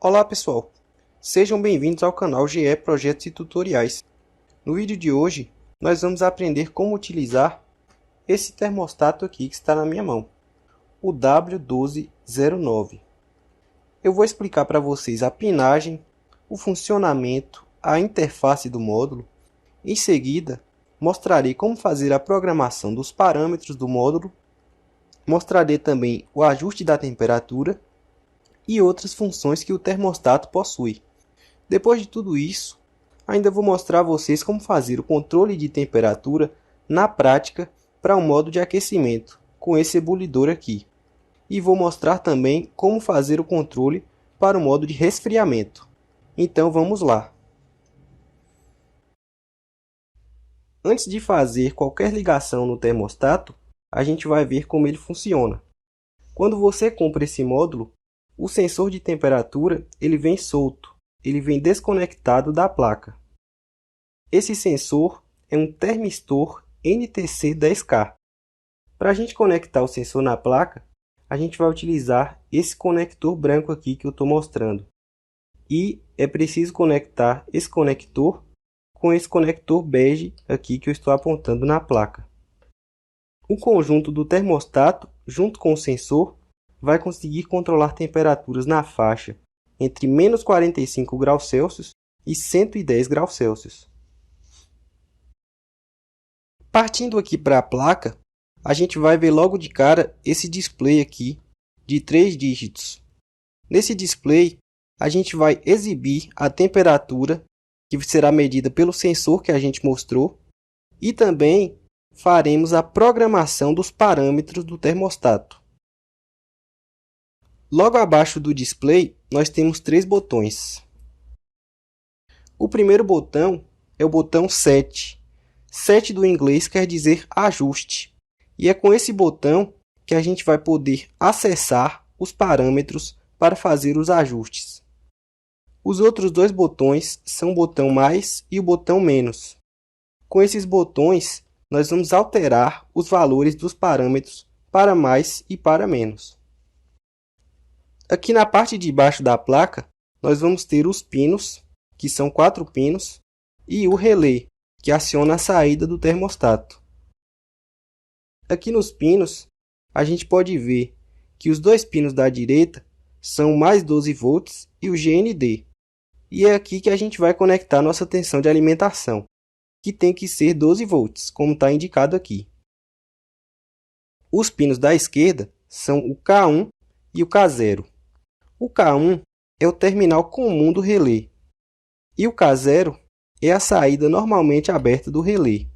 Olá pessoal, sejam bem-vindos ao canal GE Projetos e Tutoriais. No vídeo de hoje, nós vamos aprender como utilizar esse termostato aqui que está na minha mão, o W1209. Eu vou explicar para vocês a pinagem, o funcionamento, a interface do módulo. Em seguida, mostrarei como fazer a programação dos parâmetros do módulo. Mostrarei também o ajuste da temperatura e outras funções que o termostato possui. Depois de tudo isso, ainda vou mostrar a vocês como fazer o controle de temperatura na prática para um modo de aquecimento, com esse ebulidor aqui. E vou mostrar também como fazer o controle para o modo de resfriamento. Então vamos lá. Antes de fazer qualquer ligação no termostato, a gente vai ver como ele funciona. Quando você compra esse módulo, o sensor de temperatura ele vem solto, ele vem desconectado da placa. Esse sensor é um termistor NTC10K. Para a gente conectar o sensor na placa, a gente vai utilizar esse conector branco aqui que eu estou mostrando. E é preciso conectar esse conector com esse conector bege aqui que eu estou apontando na placa. O conjunto do termostato, junto com o sensor, vai conseguir controlar temperaturas na faixa entre menos 45 graus Celsius e 110 graus Celsius. Partindo aqui para a placa, a gente vai ver logo de cara esse display aqui de 3 dígitos. Nesse display, a gente vai exibir a temperatura que será medida pelo sensor que a gente mostrou e também faremos a programação dos parâmetros do termostato. Logo abaixo do display, nós temos 3 botões. O primeiro botão é o botão Set. Set do inglês quer dizer ajuste. E é com esse botão que a gente vai poder acessar os parâmetros para fazer os ajustes. Os outros 2 botões são o botão mais e o botão menos. Com esses botões, nós vamos alterar os valores dos parâmetros para mais e para menos. Aqui na parte de baixo da placa, nós vamos ter os pinos, que são 4 pinos, e o relé, que aciona a saída do termostato. Aqui nos pinos, a gente pode ver que os 2 pinos da direita são mais 12 volts e o GND. E é aqui que a gente vai conectar nossa tensão de alimentação, que tem que ser 12 volts, como está indicado aqui. Os pinos da esquerda são o K1 e o K0. O K1 é o terminal comum do relé e o K0 é a saída normalmente aberta do relé.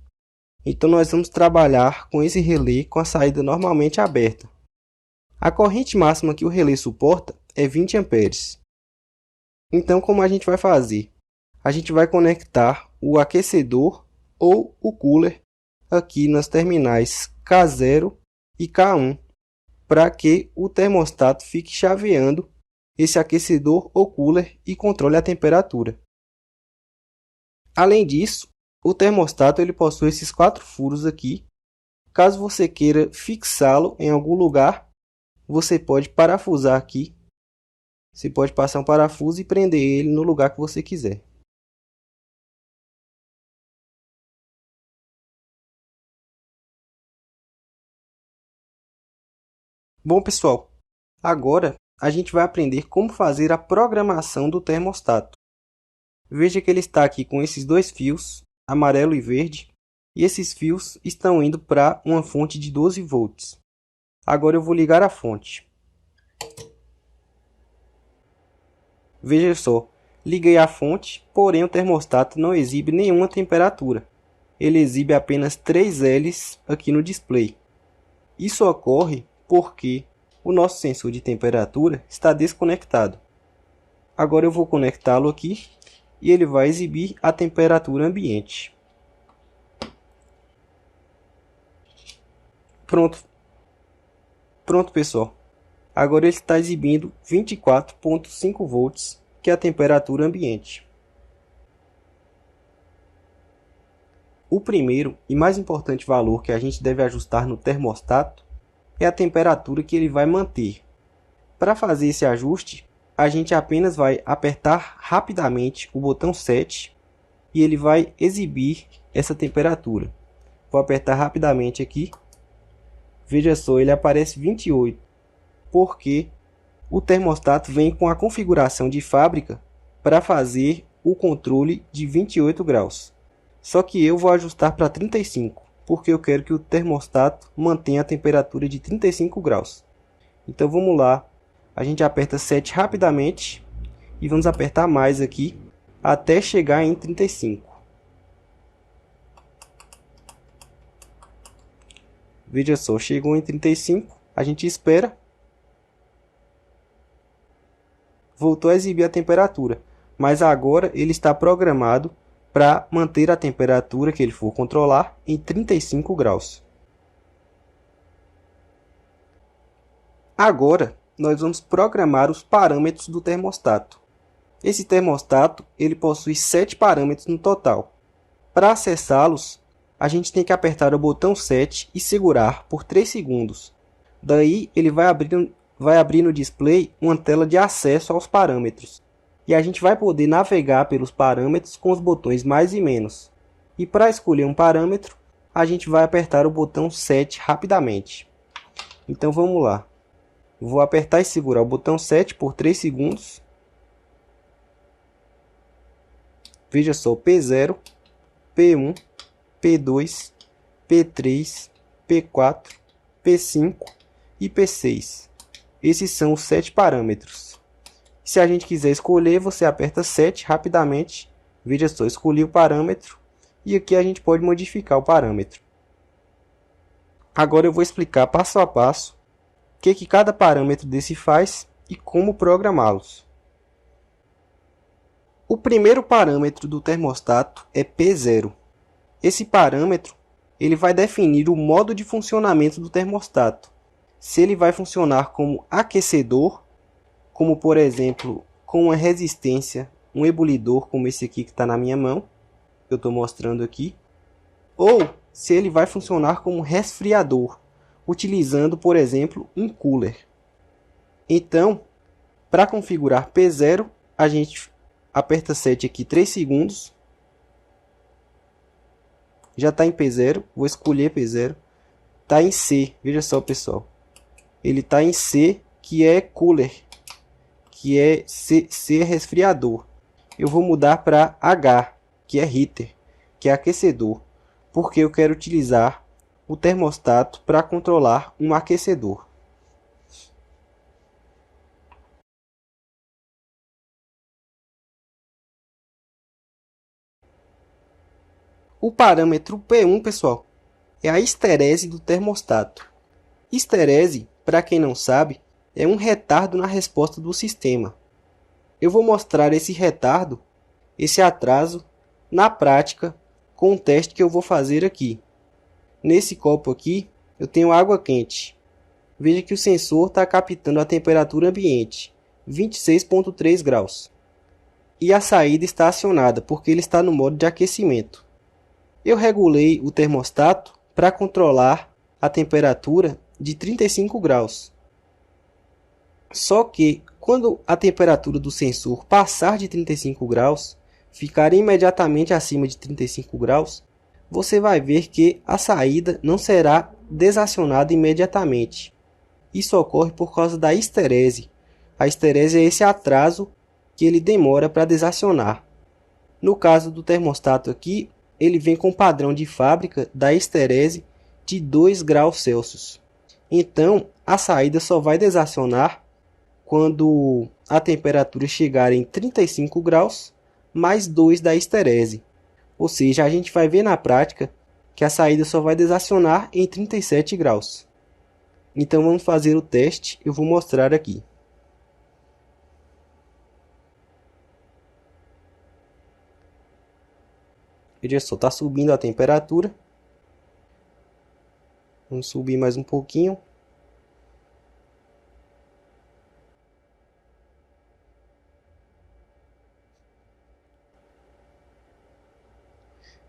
Então nós vamos trabalhar com esse relé com a saída normalmente aberta. A corrente máxima que o relé suporta é 20 amperes. Então como a gente vai fazer? A gente vai conectar o aquecedor ou o cooler aqui nas terminais K0 e K1 para que o termostato fique chaveando esse aquecedor ou cooler e controle a temperatura. Além disso, o termostato ele possui esses 4 furos aqui. Caso você queira fixá-lo em algum lugar, você pode parafusar aqui. Você pode passar um parafuso e prender ele no lugar que você quiser. Bom pessoal, agora a gente vai aprender como fazer a programação do termostato. Veja que ele está aqui com esses 2 fios, amarelo e verde, e esses fios estão indo para uma fonte de 12 volts. Agora eu vou ligar a fonte. Veja só, liguei a fonte, porém o termostato não exibe nenhuma temperatura. Ele exibe apenas 3 L's aqui no display. Isso ocorre porque o nosso sensor de temperatura está desconectado. Agora eu vou conectá-lo aqui e ele vai exibir a temperatura ambiente. Pronto pessoal. Agora ele está exibindo 24,5 volts, que é a temperatura ambiente. O primeiro e mais importante valor que a gente deve ajustar no termostato é a temperatura que ele vai manter. Para fazer esse ajuste, a gente apenas vai apertar rapidamente o botão 7 e ele vai exibir essa temperatura. Vou apertar rapidamente aqui. Veja só, ele aparece 28, porque o termostato vem com a configuração de fábrica para fazer o controle de 28 graus. Só que eu vou ajustar para 35, porque eu quero que o termostato mantenha a temperatura de 35 graus. Então vamos lá, a gente aperta 7 rapidamente e vamos apertar mais aqui até chegar em 35. Veja só, chegou em 35, a gente espera. Voltou a exibir a temperatura, mas agora ele está programado para manter a temperatura que ele for controlar em 35 graus. Agora, nós vamos programar os parâmetros do termostato. Esse termostato ele possui 7 parâmetros no total. Para acessá-los, a gente tem que apertar o botão 7 e segurar por 3 segundos. Daí ele vai abrir no display uma tela de acesso aos parâmetros. E a gente vai poder navegar pelos parâmetros com os botões mais e menos. E para escolher um parâmetro, a gente vai apertar o botão 7 rapidamente. Então vamos lá. Vou apertar e segurar o botão 7 por 3 segundos. Veja só, P0, P1, P2, P3, P4, P5 e P6. Esses são os 7 parâmetros. Se a gente quiser escolher, você aperta 7 rapidamente. Veja só, escolhi o parâmetro. E aqui a gente pode modificar o parâmetro. Agora eu vou explicar passo a passo o que cada parâmetro desse faz e como programá-los. O primeiro parâmetro do termostato é P0. Esse parâmetro ele vai definir o modo de funcionamento do termostato. Se ele vai funcionar como aquecedor, como por exemplo com uma resistência, um ebulidor como esse aqui que está na minha mão, eu estou mostrando aqui, ou se ele vai funcionar como resfriador, utilizando por exemplo um cooler. Então, para configurar P0, a gente aperta 7 aqui 3 segundos, já está em P0, vou escolher P0, está em C, veja só pessoal, ele está em C, que é cooler, que é C é resfriador. Eu vou mudar para H, que é heater, que é aquecedor, porque eu quero utilizar o termostato para controlar um aquecedor. O parâmetro P1, pessoal, é a esterese do termostato. Esterese, para quem não sabe, é um retardo na resposta do sistema. Eu vou mostrar esse retardo, esse atraso, na prática, com um teste que eu vou fazer aqui. Nesse copo aqui, eu tenho água quente. Veja que o sensor está captando a temperatura ambiente, 26,3 graus. E a saída está acionada, porque ele está no modo de aquecimento. Eu regulei o termostato para controlar a temperatura de 35 graus. Só que, quando a temperatura do sensor passar de 35 graus, ficar imediatamente acima de 35 graus, você vai ver que a saída não será desacionada imediatamente. Isso ocorre por causa da esterese. A esterese é esse atraso que ele demora para desacionar. No caso do termostato aqui, ele vem com padrão de fábrica da esterese de 2 graus Celsius. Então, a saída só vai desacionar quando a temperatura chegar em 35 graus mais 2 da esterese. Ou seja, a gente vai ver na prática que a saída só vai desacionar em 37 graus. Então vamos fazer o teste, eu vou mostrar aqui. Veja só, está subindo a temperatura. Vamos subir mais um pouquinho.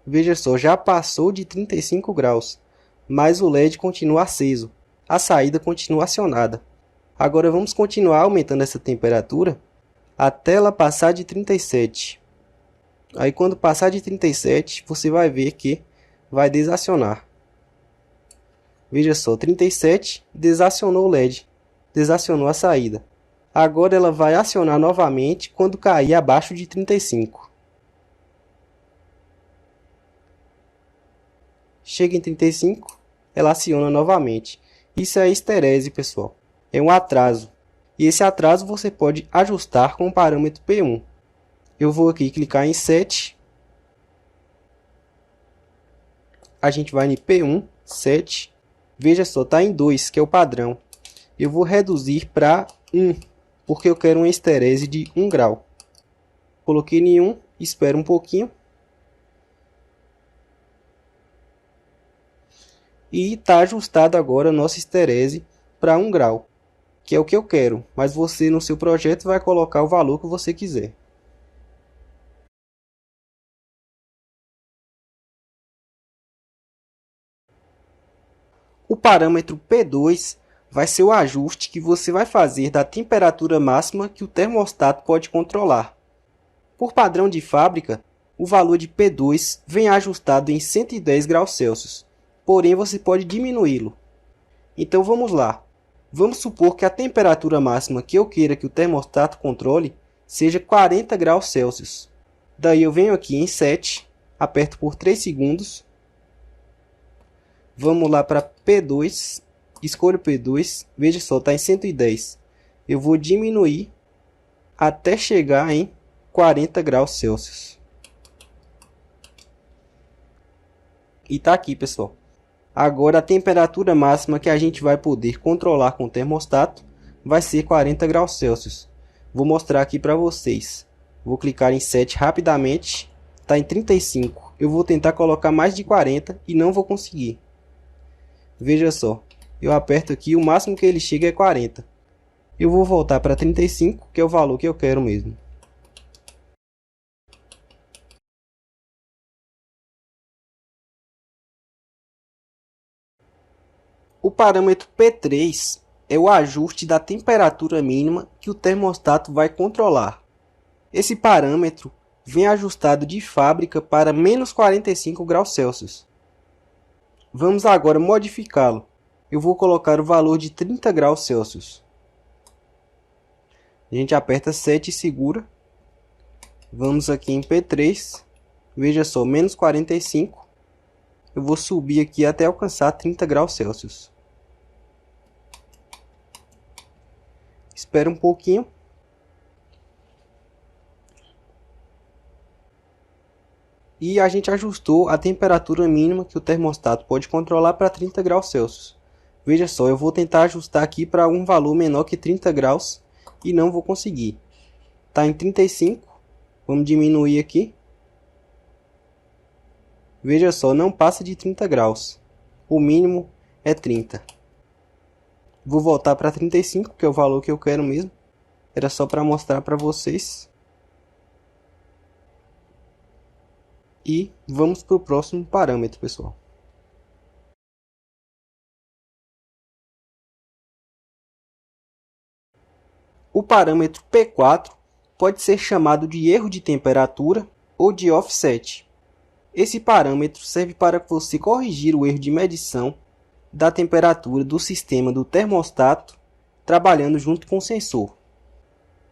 Veja só, já passou de 35 graus, mas o LED continua aceso. A saída continua acionada. Agora vamos continuar aumentando essa temperatura até ela passar de 37. Aí quando passar de 37, você vai ver que vai desacionar. Veja só, 37 desacionou o LED, desacionou a saída. Agora ela vai acionar novamente quando cair abaixo de 35. Chega em 35, ela aciona novamente. Isso é esterese, pessoal. É um atraso. E esse atraso você pode ajustar com o parâmetro P1. Eu vou aqui clicar em Set. A gente vai em P1, Set. Veja só, está em 2, que é o padrão. Eu vou reduzir para 1, porque eu quero uma esterese de 1 grau. Coloquei em 1, espero um pouquinho. E está ajustado agora a nossa esterese para 1 grau, que é o que eu quero. Mas você no seu projeto vai colocar o valor que você quiser. O parâmetro P2 vai ser o ajuste que você vai fazer da temperatura máxima que o termostato pode controlar. Por padrão de fábrica, o valor de P2 vem ajustado em 110 graus Celsius, porém você pode diminuí-lo. Então vamos lá. Vamos supor que a temperatura máxima que eu queira que o termostato controle seja 40 graus Celsius. Daí eu venho aqui em Set, aperto por 3 segundos. Vamos lá para P2, escolho P2, veja só, está em 110. Eu vou diminuir até chegar em 40 graus Celsius. E está aqui, pessoal. Agora a temperatura máxima que a gente vai poder controlar com o termostato vai ser 40 graus Celsius. Vou mostrar aqui para vocês. Vou clicar em Set rapidamente, está em 35. Eu vou tentar colocar mais de 40 e não vou conseguir. Veja só, eu aperto aqui, o máximo que ele chega é 40. Eu vou voltar para 35, que é o valor que eu quero mesmo. O parâmetro P3 é o ajuste da temperatura mínima que o termostato vai controlar. Esse parâmetro vem ajustado de fábrica para menos 45 graus Celsius. Vamos agora modificá-lo. Eu vou colocar o valor de 30 graus Celsius. A gente aperta Set e segura. Vamos aqui em P3. Veja só, menos 45. Eu vou subir aqui até alcançar 30 graus Celsius. Espera um pouquinho. E a gente ajustou a temperatura mínima que o termostato pode controlar para 30 graus Celsius. Veja só, eu vou tentar ajustar aqui para um valor menor que 30 graus e não vou conseguir. Está em 35, vamos diminuir aqui. Veja só, não passa de 30 graus. O mínimo é 30. Vou voltar para 35, que é o valor que eu quero mesmo. Era só para mostrar para vocês. E vamos para o próximo parâmetro, pessoal. O parâmetro P4 pode ser chamado de erro de temperatura ou de offset. Esse parâmetro serve para você corrigir o erro de medição da temperatura do sistema do termostato trabalhando junto com o sensor.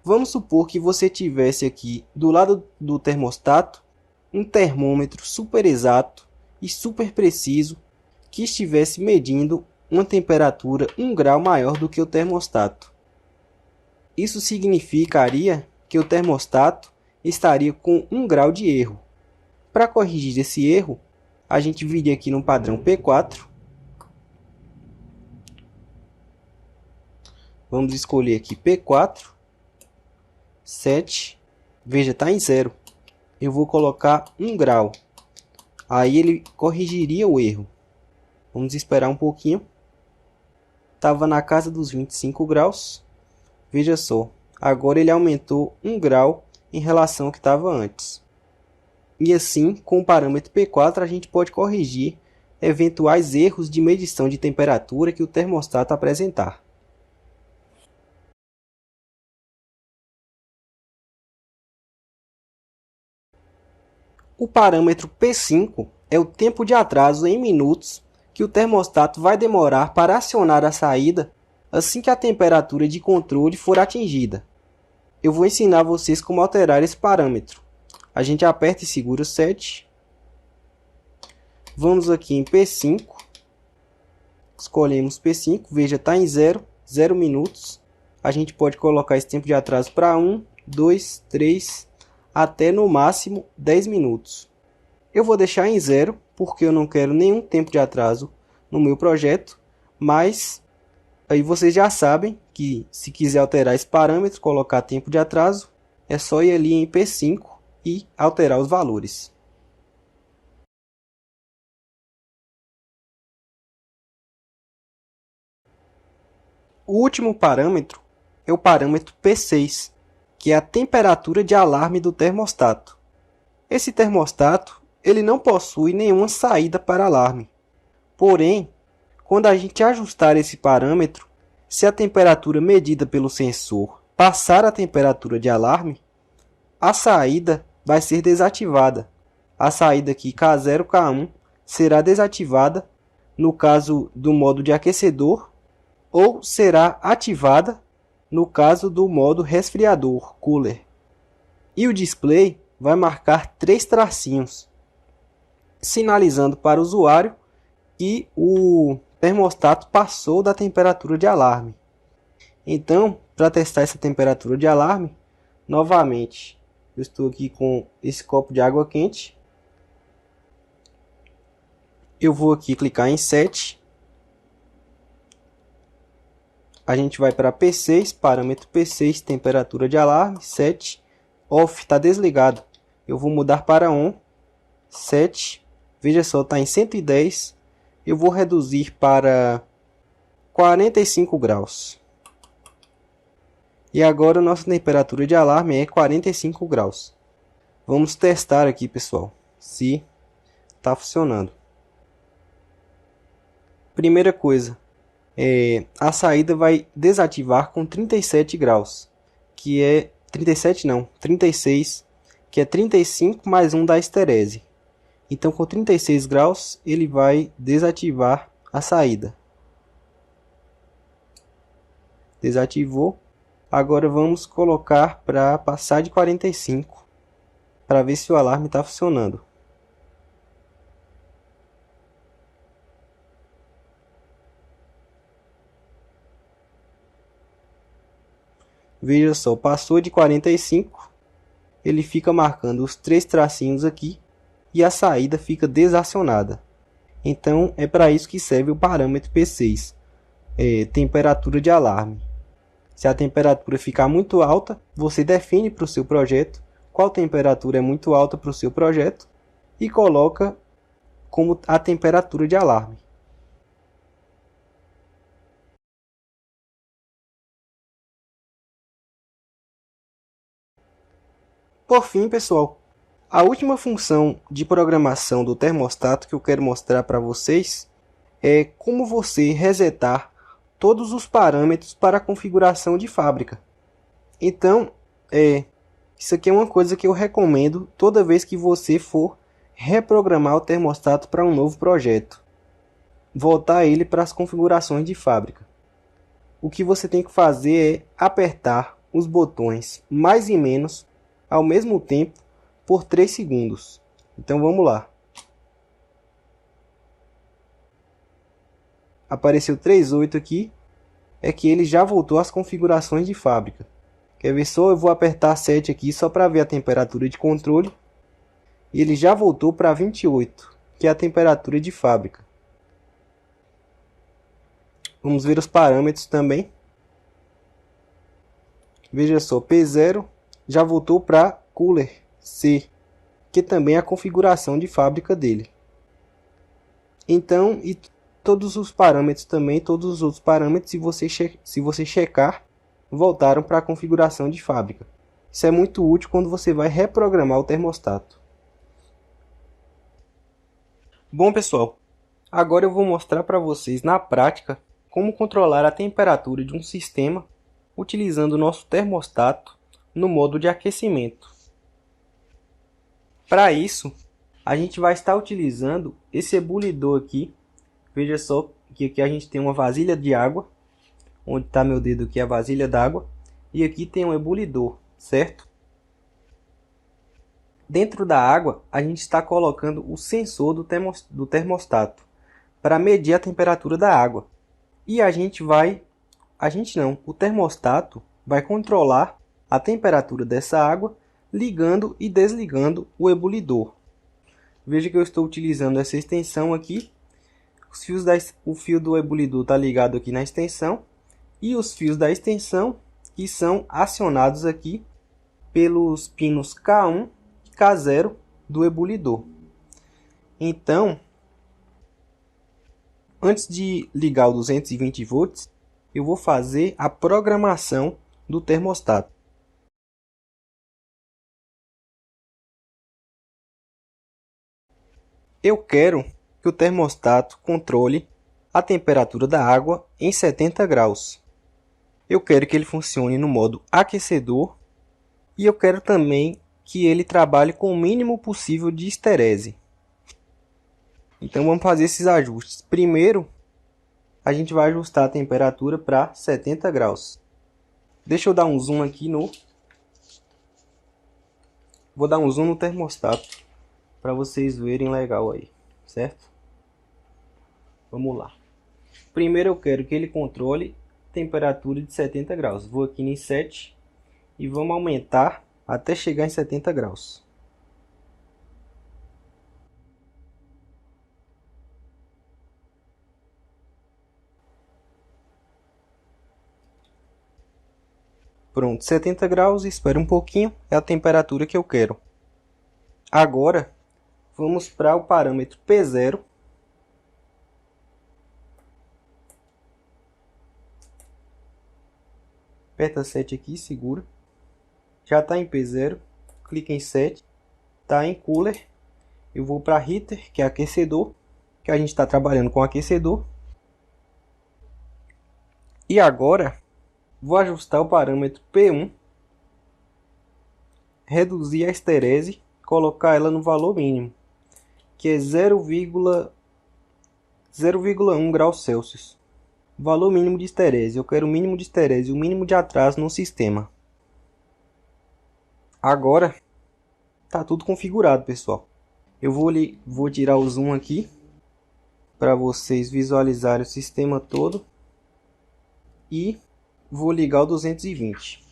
Vamos supor que você tivesse aqui do lado do termostato um termômetro super exato e super preciso que estivesse medindo uma temperatura 1 grau maior do que o termostato. Isso significaria que o termostato estaria com 1 grau de erro. Para corrigir esse erro, a gente viria aqui no padrão P4. Vamos escolher aqui P4, Set, veja, está em 0. Eu vou colocar 1 grau. Aí ele corrigiria o erro. Vamos esperar um pouquinho. Estava na casa dos 25 graus. Veja só, agora ele aumentou 1 grau em relação ao que estava antes. E assim, com o parâmetro P4, a gente pode corrigir eventuais erros de medição de temperatura que o termostato apresentar. O parâmetro P5 é o tempo de atraso em minutos que o termostato vai demorar para acionar a saída assim que a temperatura de controle for atingida. Eu vou ensinar vocês como alterar esse parâmetro. A gente aperta e segura o 7. Vamos aqui em P5. Escolhemos P5. Veja, está em 0 minutos. A gente pode colocar esse tempo de atraso para 1, 2, 3, até no máximo 10 minutos. Eu vou deixar em 0, porque eu não quero nenhum tempo de atraso no meu projeto, mas aí vocês já sabem que se quiser alterar esse parâmetro, colocar tempo de atraso, é só ir ali em P5 e alterar os valores. O último parâmetro é o parâmetro P6, que é a temperatura de alarme do termostato. Esse termostato ele não possui nenhuma saída para alarme. Porém, quando a gente ajustar esse parâmetro, se a temperatura medida pelo sensor passar a temperatura de alarme, a saída vai ser desativada. A saída aqui K0, K1 será desativada no caso do modo de aquecedor ou será ativada no caso do modo resfriador, cooler. E o display vai marcar 3 tracinhos, sinalizando para o usuário que o termostato passou da temperatura de alarme. Então, para testar essa temperatura de alarme, novamente, eu estou aqui com esse copo de água quente. Eu vou aqui clicar em 7. A gente vai para P6, parâmetro P6, temperatura de alarme, 7. Off, está desligado. Eu vou mudar para on, 7. Veja só, está em 110. Eu vou reduzir para 45 graus. E agora nossa temperatura de alarme é 45 graus. Vamos testar aqui, pessoal, se está funcionando. Primeira coisa, a saída vai desativar com 37 graus, que é 37 não, 36, que é 35 mais 1 da esterese. Então, com 36 graus, ele vai desativar a saída. Desativou. Agora vamos colocar para passar de 45, para ver se o alarme está funcionando. Veja só, passou de 45, ele fica marcando os 3 tracinhos aqui e a saída fica desacionada. Então é para isso que serve o parâmetro P6, temperatura de alarme. Se a temperatura ficar muito alta, você define para o seu projeto qual temperatura é muito alta para o seu projeto e coloca como a temperatura de alarme. Por fim, pessoal, a última função de programação do termostato que eu quero mostrar para vocês é como você resetar todos os parâmetros para a configuração de fábrica. Então, isso aqui é uma coisa que eu recomendo toda vez que você for reprogramar o termostato para um novo projeto. Voltar ele para as configurações de fábrica. O que você tem que fazer é apertar os botões mais e menos ao mesmo tempo por 3 segundos. Então vamos lá. Apareceu 3.8 aqui, é que ele já voltou às configurações de fábrica. Quer ver só? Eu vou apertar 7 aqui só para ver a temperatura de controle. E ele já voltou para 28, que é a temperatura de fábrica. Vamos ver os parâmetros também. Veja só, P0 já voltou para Cooler C, que também é a configuração de fábrica dele. Então, e todos os parâmetros também, todos os outros parâmetros, se você checar, voltaram para a configuração de fábrica. Isso é muito útil quando você vai reprogramar o termostato. Bom, pessoal, agora eu vou mostrar para vocês na prática como controlar a temperatura de um sistema utilizando o nosso termostato no modo de aquecimento. Para isso, a gente vai estar utilizando esse ebulidor aqui. Veja só que aqui a gente tem uma vasilha de água, onde está meu dedo aqui, a vasilha d'água, e aqui tem um ebulidor, certo? Dentro da água, a gente está colocando o sensor do termostato para medir a temperatura da água. E o termostato vai controlar a temperatura dessa água, ligando e desligando o ebulidor. Veja que eu estou utilizando essa extensão aqui. O fio do ebulidor está ligado aqui na extensão. E os fios da extensão que são acionados aqui pelos pinos K1 e K0 do ebulidor. Então, antes de ligar o 220 volts, eu vou fazer a programação do termostato. Eu quero que o termostato controle a temperatura da água em 70 graus. Eu quero que ele funcione no modo aquecedor e eu quero também que ele trabalhe com o mínimo possível de esterese. Então vamos fazer esses ajustes. Primeiro, a gente vai ajustar a temperatura para 70 graus. Deixa eu dar um zoom aqui no... Vou dar um zoom no termostato para vocês verem legal aí, certo? Vamos lá. Primeiro eu quero que ele controle temperatura de 70 graus. Vou aqui em 7 e vamos aumentar até chegar em 70 graus. Pronto, 70 graus, espera um pouquinho, é a temperatura que eu quero. Agora, vamos para o parâmetro P0. Aperta 7 aqui, segura. Já está em P0, clica em 7. Está em Cooler. Eu vou para Heater, que é aquecedor, que a gente está trabalhando com aquecedor. E agora, vou ajustar o parâmetro P1. Reduzir a esterese, colocar ela no valor mínimo, que é 0,1 graus Celsius. Valor mínimo de esterese. Eu quero o mínimo de esterese e o mínimo de atraso no sistema. Agora está tudo configurado, pessoal. Eu vou tirar o zoom aqui para vocês visualizarem o sistema todo. E vou ligar o 220.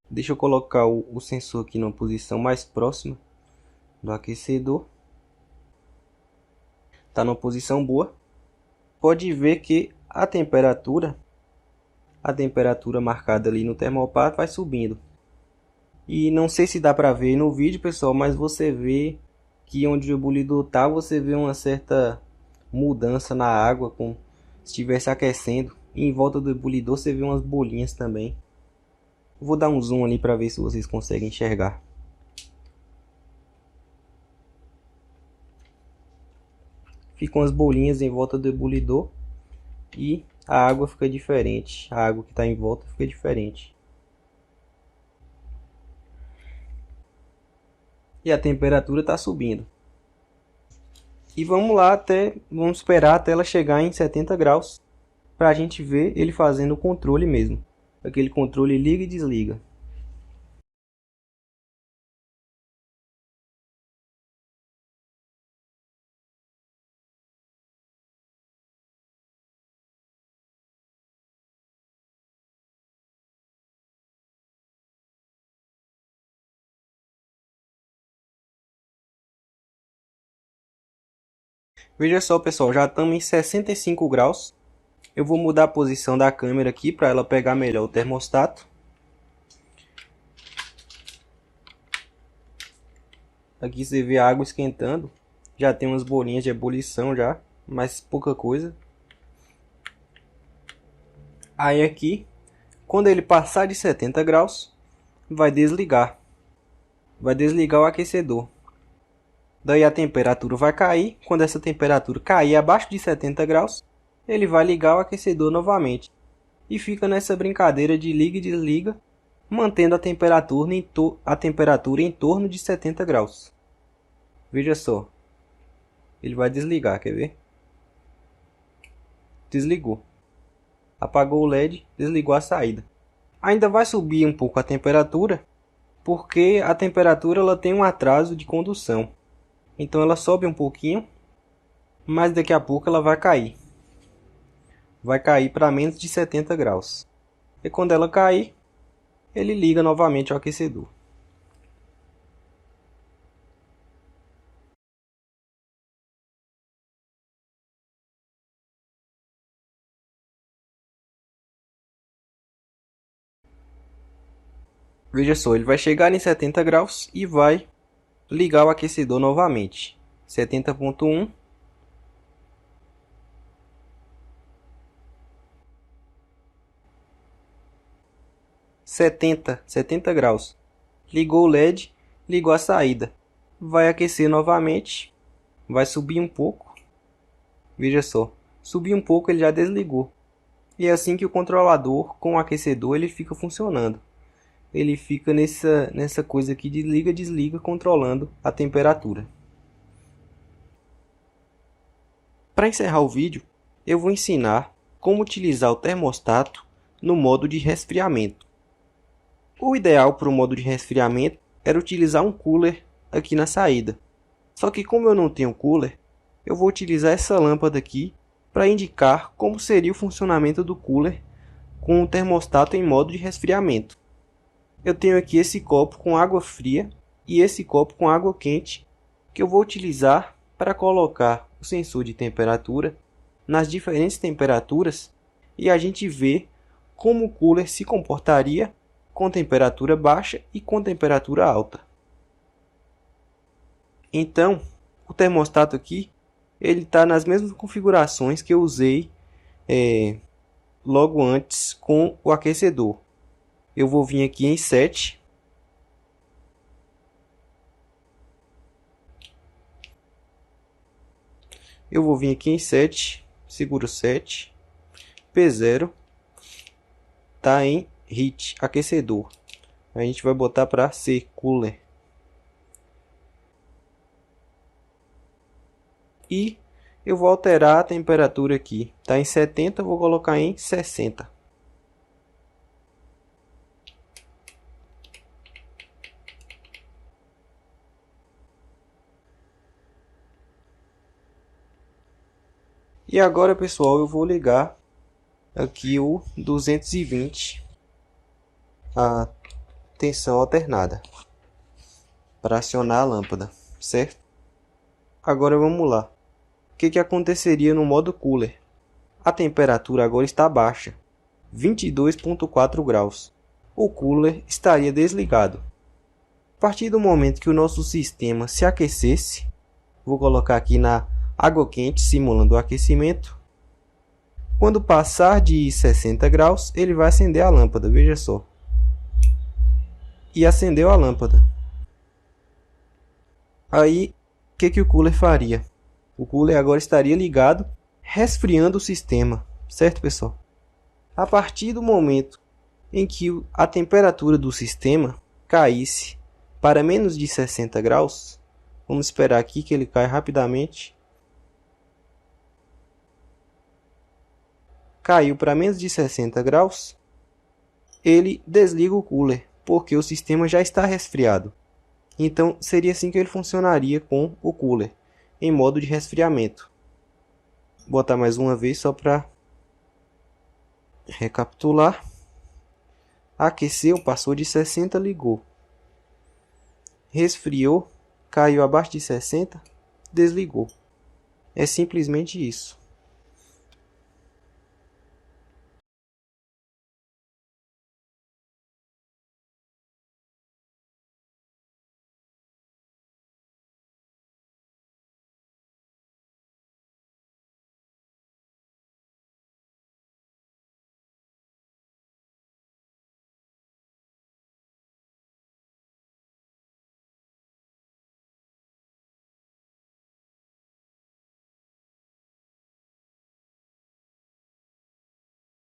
Deixa eu colocar o sensor aqui numa posição mais próxima do aquecedor. Está numa posição boa. Pode ver que a temperatura marcada ali no termopar vai subindo. E não sei se dá para ver no vídeo, pessoal, mas você vê que onde o ebulidor está, você vê uma certa mudança na água, como se estivesse aquecendo. E em volta do ebulidor você vê umas bolinhas também. Vou dar um zoom ali para ver se vocês conseguem enxergar. Ficam as bolinhas em volta do ebulidor e a água fica diferente. A água que está em volta fica diferente. E a temperatura está subindo. E vamos lá vamos esperar até ela chegar em 70 graus para a gente ver ele fazendo o controle mesmo. Aquele controle liga e desliga. Veja só, pessoal, já estamos em 65 graus. Eu vou mudar a posição da câmera aqui para ela pegar melhor o termostato. Aqui você vê a água esquentando. Já tem umas bolinhas de ebulição já, mas pouca coisa. Aí aqui, quando ele passar de 70 graus, vai desligar. Vai desligar o aquecedor. Daí a temperatura vai cair. Quando essa temperatura cair abaixo de 70 graus, ele vai ligar o aquecedor novamente. E fica nessa brincadeira de liga e desliga mantendo a temperatura em torno de 70 graus. Veja só. Ele vai desligar, quer ver? Desligou. Apagou o LED, desligou a saída. Ainda vai subir um pouco a temperatura, porque a temperatura ela tem um atraso de condução. Então ela sobe um pouquinho, mas daqui a pouco ela vai cair. Vai cair para menos de 70 graus. E quando ela cair, ele liga novamente o aquecedor. Veja só, ele vai chegar em 70 graus e vai ligar o aquecedor novamente. 70.1. 70 graus. Ligou o LED, ligou a saída. Vai aquecer novamente. Vai subir um pouco. Veja só, subir um pouco ele já desligou. E é assim que o controlador com o aquecedor ele fica funcionando. Ele fica nessa coisa aqui de liga, desliga, controlando a temperatura. Para encerrar o vídeo, eu vou ensinar como utilizar o termostato no modo de resfriamento. O ideal para o modo de resfriamento era utilizar um cooler aqui na saída. Só que como eu não tenho cooler, eu vou utilizar essa lâmpada aqui para indicar como seria o funcionamento do cooler com o termostato em modo de resfriamento. Eu tenho aqui esse copo com água fria e esse copo com água quente que eu vou utilizar para colocar o sensor de temperatura nas diferentes temperaturas e a gente vê como o cooler se comportaria com temperatura baixa e com temperatura alta. Então, o termostato aqui ele está nas mesmas configurações que eu usei logo antes com o aquecedor. Eu vou vir aqui em 7. Eu vou vir aqui em 7, seguro 7, P0, tá em heat, aquecedor. A gente vai botar para ser cooler. E eu vou alterar a temperatura aqui. Tá em 70, eu vou colocar em 60. E agora, pessoal, eu vou ligar aqui o 220, a tensão alternada, para acionar a lâmpada, certo? Agora vamos lá. O que aconteceria no modo cooler? A temperatura agora está baixa, 22.4 graus. O cooler estaria desligado. A partir do momento que o nosso sistema se aquecesse, vou colocar aqui na água quente simulando o aquecimento. Quando passar de 60 graus, ele vai acender a lâmpada, veja só. E acendeu a lâmpada. Aí, o que o cooler faria? O cooler agora estaria ligado, resfriando o sistema, certo, pessoal? A partir do momento em que a temperatura do sistema caísse para menos de 60 graus, vamos esperar aqui que ele caia rapidamente. Caiu para menos de 60 graus, ele desliga o cooler, porque o sistema já está resfriado. Então, seria assim que ele funcionaria com o cooler, em modo de resfriamento. Vou botar mais uma vez só para recapitular. Aqueceu, passou de 60, ligou. Resfriou, caiu abaixo de 60, desligou. É simplesmente isso.